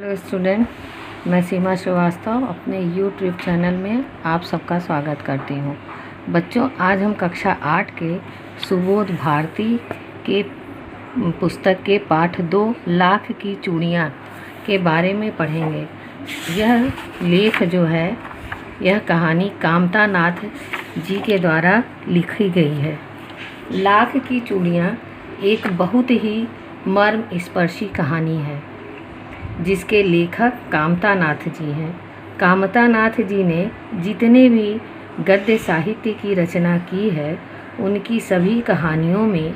Hello student, मैं सीमा श्रीवास्तव अपने YouTube channel में आप सबका स्वागत करती हूँ। बच्चों, आज हम कक्षा 8 के सुबोध भारती के पुस्तक के पाठ 2 लाख की चूड़ियाँ के बारे में पढ़ेंगे। यह लेख जो है, यह कहानी कामता नाथ जी के द्वारा लिखी गई है। लाख की चूड़ियाँ एक बहुत ही मर्म स्पर्शी कहानी है जिसके लेखक कामता नाथ जी हैं। कामता नाथ जी ने जितने भी गद्य साहित्य की रचना की है, उनकी सभी कहानियों में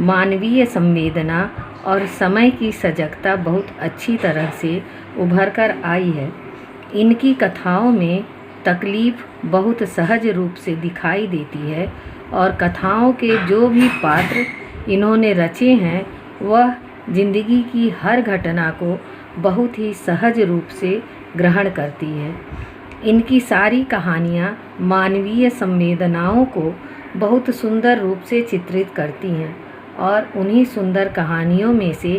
मानवीय संवेदना और समय की सजगता बहुत अच्छी तरह से उभर कर आई है। इनकी कथाओं में तकलीफ़ बहुत सहज रूप से दिखाई देती है और कथाओं के जो भी पात्र इन्होंने रचे हैं, वह जिंदगी की हर घटना को बहुत ही सहज रूप से ग्रहण करती है। इनकी सारी कहानियाँ मानवीय संवेदनाओं को बहुत सुंदर रूप से चित्रित करती हैं और उन्हीं सुंदर कहानियों में से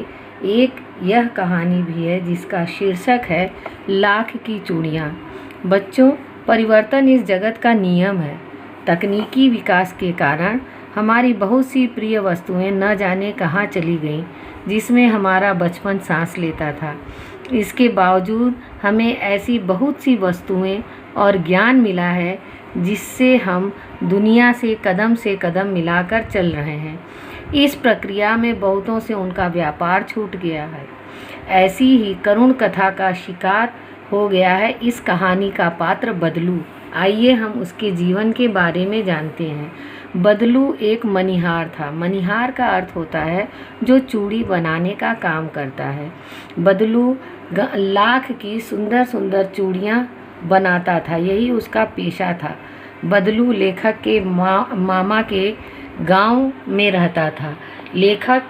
एक यह कहानी भी है जिसका शीर्षक है लाख की चूड़ियाँ। बच्चों, परिवर्तन इस जगत का नियम है। तकनीकी विकास के कारण हमारी बहुत सी प्रिय वस्तुएं न जाने कहाँ चली गईं, जिसमें हमारा बचपन सांस लेता था। इसके बावजूद हमें ऐसी बहुत सी वस्तुएं और ज्ञान मिला है जिससे हम दुनिया से कदम मिलाकर चल रहे हैं। इस प्रक्रिया में बहुतों से उनका व्यापार छूट गया है। ऐसी ही करुण कथा का शिकार हो गया है इस कहानी का पात्र बदलू। आइए हम उसके जीवन के बारे में जानते हैं। बदलू एक मनिहार था। मनिहार का अर्थ होता है जो चूड़ी बनाने का काम करता है। बदलू लाख की सुंदर सुंदर चूड़ियाँ बनाता था, यही उसका पेशा था। बदलू लेखक के मामा के गांव में रहता था। लेखक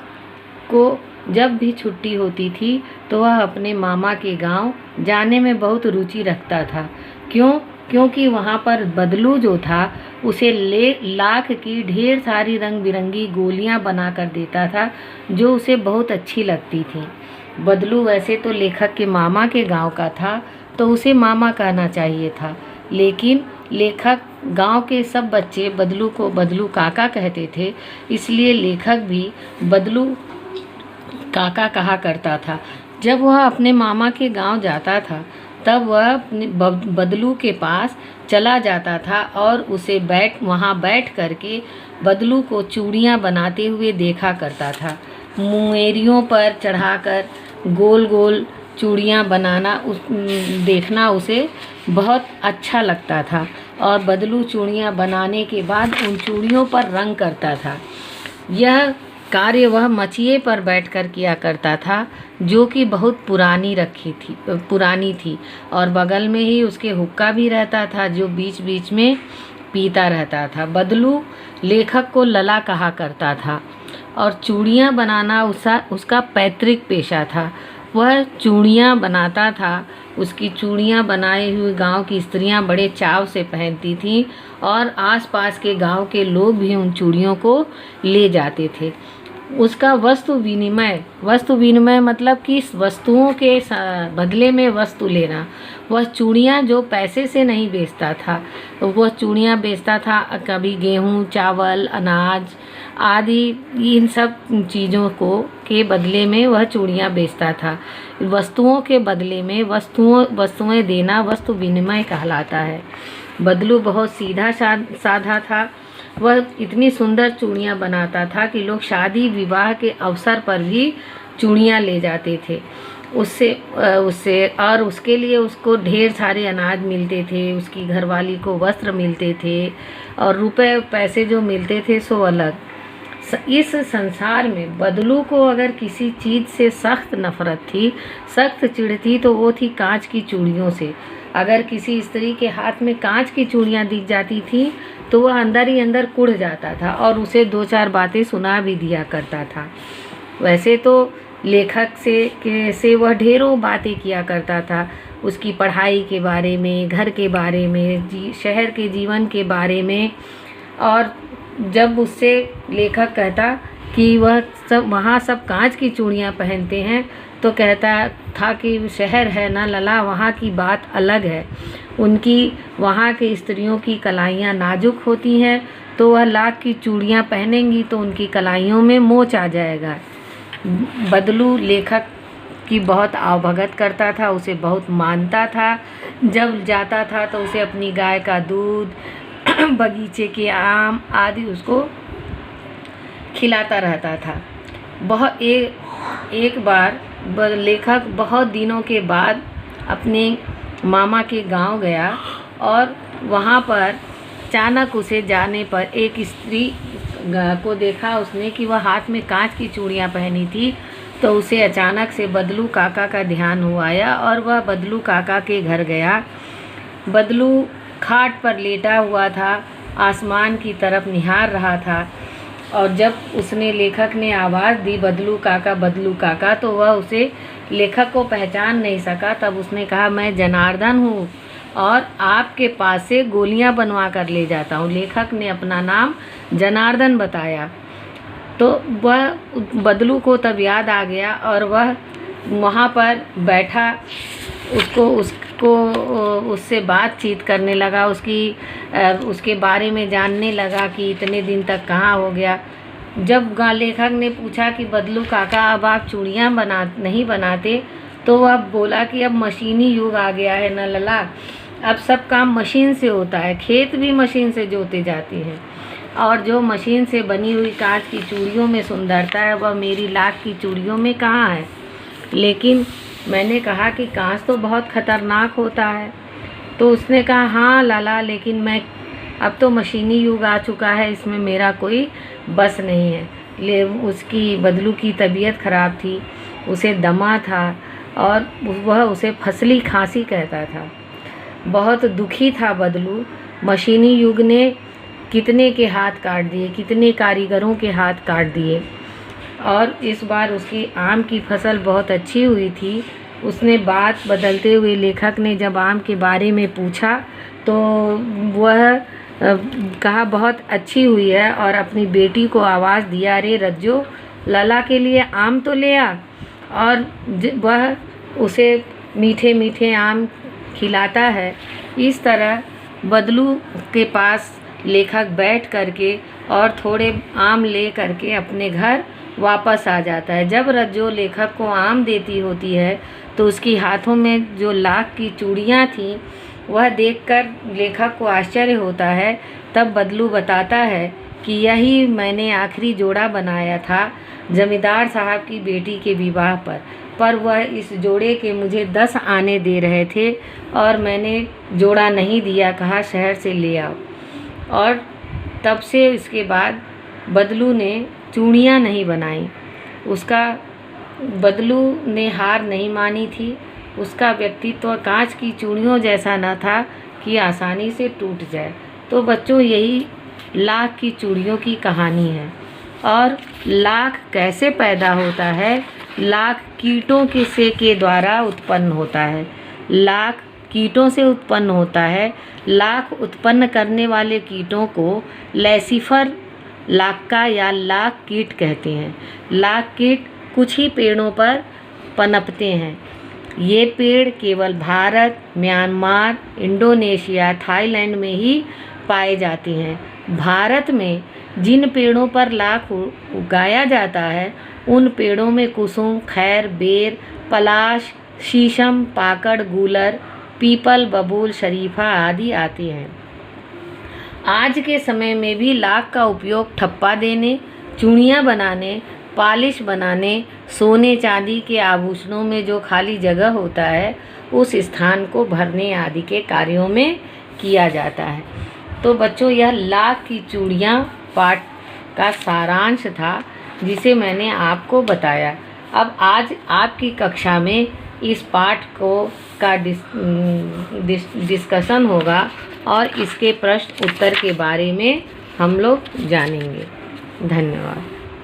को जब भी छुट्टी होती थी तो वह अपने मामा के गांव जाने में बहुत रुचि रखता था। क्योंकि वहाँ पर बदलू जो था उसे लाख की ढेर सारी रंग बिरंगी गोलियाँ बना कर देता था, जो उसे बहुत अच्छी लगती थी। बदलू वैसे तो लेखक के मामा के गांव का था, तो उसे मामा कहना चाहिए था, लेकिन लेखक गांव के सब बच्चे बदलू को बदलू काका कहते थे, इसलिए लेखक भी बदलू काका कहा करता था। जब वह अपने मामा के गांव जाता था तब वह बदलू के पास चला जाता था और उसे वहाँ बैठ करके बदलू को चूड़ियाँ बनाते हुए देखा करता था। मुंगेरियों पर चढ़ाकर गोल गोल चूड़ियाँ बनाना देखना उसे बहुत अच्छा लगता था और बदलू चूड़ियाँ बनाने के बाद उन चूड़ियों पर रंग करता था। यह कार्य वह मचिए पर बैठकर किया करता था, जो कि बहुत पुरानी थी और बगल में ही उसके हुक्का भी रहता था, जो बीच बीच में पीता रहता था। बदलू लेखक को लला कहा करता था और चूड़ियाँ बनाना उसका पैतृक पेशा था। वह चूड़ियाँ बनाता था। उसकी चूड़ियाँ बनाए हुए गांव की स्त्रियां बड़े चाव से पहनती थीं और आसपास के गांव के लोग भी उन चूड़ियों को ले जाते थे। उसका वस्तु विनिमय मतलब कि वस्तुओं के बदले में वस्तु लेना। वह चूड़ियाँ जो पैसे से नहीं बेचता था, वह चूड़ियाँ बेचता था कभी गेहूँ, चावल, अनाज आदि, इन सब चीज़ों के बदले में वह चूड़ियाँ बेचता था। वस्तुओं के बदले में वस्तुएं देना वस्तु विनिमय कहलाता है। बदलू बहुत सीधा साधा था। वह इतनी सुंदर चूड़ियाँ बनाता था कि लोग शादी विवाह के अवसर पर भी चूड़ियाँ ले जाते थे उससे और उसके लिए उसको ढेर सारे अनाज मिलते थे, उसकी घरवाली को वस्त्र मिलते थे और रुपए पैसे जो मिलते थे सो अलग। इस संसार में बदलू को अगर किसी चीज़ से सख्त नफरत थी, सख्त चिढ़ थी, तो वो थी कांच की चूड़ियों से। अगर किसी स्त्री के हाथ में कांच की चूड़ियाँ दिख जाती थी तो वह अंदर ही अंदर कुढ़ जाता था और उसे 2-4 बातें सुना भी दिया करता था। वैसे तो लेखक से वह ढेरों बातें किया करता था, उसकी पढ़ाई के बारे में, घर के बारे में, शहर के जीवन के बारे में। और जब उससे लेखक कहता कि वह सब वहाँ सब कांच की चूड़ियाँ पहनते हैं, तो कहता था कि शहर है ना लला, वहाँ की बात अलग है। उनकी वहाँ के स्त्रियों की कलाइयाँ नाजुक होती हैं, तो वह लाख की चूड़ियाँ पहनेंगी तो उनकी कलाइयों में मोच आ जाएगा। बदलू लेखक की बहुत आवभगत करता था, उसे बहुत मानता था। जब जाता था तो उसे अपनी गाय का दूध, बगीचे के आम आदि उसको खिलाता रहता था। एक बार लेखक बहुत दिनों के बाद अपने मामा के गांव गया और वहां पर अचानक उसे जाने पर एक स्त्री को देखा उसने कि वह हाथ में कांच की चूड़ियां पहनी थी। तो उसे अचानक से बदलू काका का ध्यान हुआ आया और वह बदलू काका के घर गया। बदलू खाट पर लेटा हुआ था, आसमान की तरफ निहार रहा था और जब उसने लेखक ने आवाज़ दी बदलू काका, तो वह उसे लेखक को पहचान नहीं सका। तब उसने कहा, मैं जनार्दन हूँ और आपके पास से गोलियाँ बनवा कर ले जाता हूँ। लेखक ने अपना नाम जनार्दन बताया तो वह बदलू को तब याद आ गया और वह वहाँ पर बैठा, उससे बातचीत करने लगा, उसके बारे में जानने लगा कि इतने दिन तक कहाँ हो गया। जब लेखक ने पूछा कि बदलू काका अब आप चूड़ियाँ नहीं बनाते, तो वह बोला कि अब मशीनी युग आ गया है न लला, अब सब काम मशीन से होता है, खेत भी मशीन से जोते जाते हैं और जो मशीन से बनी हुई कांच की चूड़ियों में सुंदरता है वह मेरी लाख की चूड़ियों में कहाँ है। लेकिन मैंने कहा कि कांच तो बहुत ख़तरनाक होता है। तो उसने कहा, हाँ लाला, लेकिन अब तो मशीनी युग आ चुका है, इसमें मेरा कोई बस नहीं है। उसकी बदलू की तबीयत ख़राब थी, उसे दमा था और वह उसे फसली खांसी कहता था। बहुत दुखी था बदलू। मशीनी युग ने कितने के हाथ काट दिए, कितने कारीगरों के हाथ काट दिए और इस बार उसकी आम की फसल बहुत अच्छी हुई थी। उसने बात बदलते हुए लेखक ने जब आम के बारे में पूछा तो वह कहा बहुत अच्छी हुई है और अपनी बेटी को आवाज़ दिया, अरे रज्जो, लला के लिए आम तो ले आ। और वह उसे मीठे मीठे आम खिलाता है। इस तरह बदलू के पास लेखक बैठ करके और थोड़े आम ले करके अपने घर वापस आ जाता है। जब रज्जो लेखक को आम देती होती है तो उसकी हाथों में जो लाख की चूड़ियाँ थीं वह देखकर लेखक को आश्चर्य होता है। तब बदलू बताता है कि यही मैंने आखिरी जोड़ा बनाया था जमींदार साहब की बेटी के विवाह पर वह इस जोड़े के मुझे 10 आने दे रहे थे और मैंने जोड़ा नहीं दिया, कहा शहर से ले आओ। और तब से इसके बाद बदलू ने चूड़ियाँ नहीं बनाई। बदलू ने हार नहीं मानी थी। उसका व्यक्तित्व कांच की चूड़ियों जैसा न था कि आसानी से टूट जाए। तो बच्चों, यही लाख की चूड़ियों की कहानी है। और लाख कैसे पैदा होता है? लाख कीटों के द्वारा उत्पन्न होता है। लाख कीटों से उत्पन्न होता है। लाख उत्पन्न करने वाले कीटों को लैसिफर लाक्का या लाख कीट कहते हैं। लाख कीट कुछ ही पेड़ों पर पनपते हैं। ये पेड़ केवल भारत, म्यांमार, इंडोनेशिया, थाईलैंड में ही पाए जाते हैं। भारत में जिन पेड़ों पर लाख उगाया जाता है उन पेड़ों में कुसुम, खैर, बेर, पलाश, शीशम, पाकड़, गूलर, पीपल, बबूल, शरीफा आदि आते हैं। आज के समय में भी लाख का उपयोग ठप्पा देने, चूड़ियाँ बनाने, पॉलिश बनाने, सोने चांदी के आभूषणों में जो खाली जगह होता है उस स्थान को भरने आदि के कार्यों में किया जाता है। तो बच्चों, यह लाख की चूड़ियाँ पाठ का सारांश था जिसे मैंने आपको बताया। अब आज आपकी कक्षा में इस पाठ का डिस्कशन होगा और इसके प्रश्न उत्तर के बारे में हम लोग जानेंगे। धन्यवाद।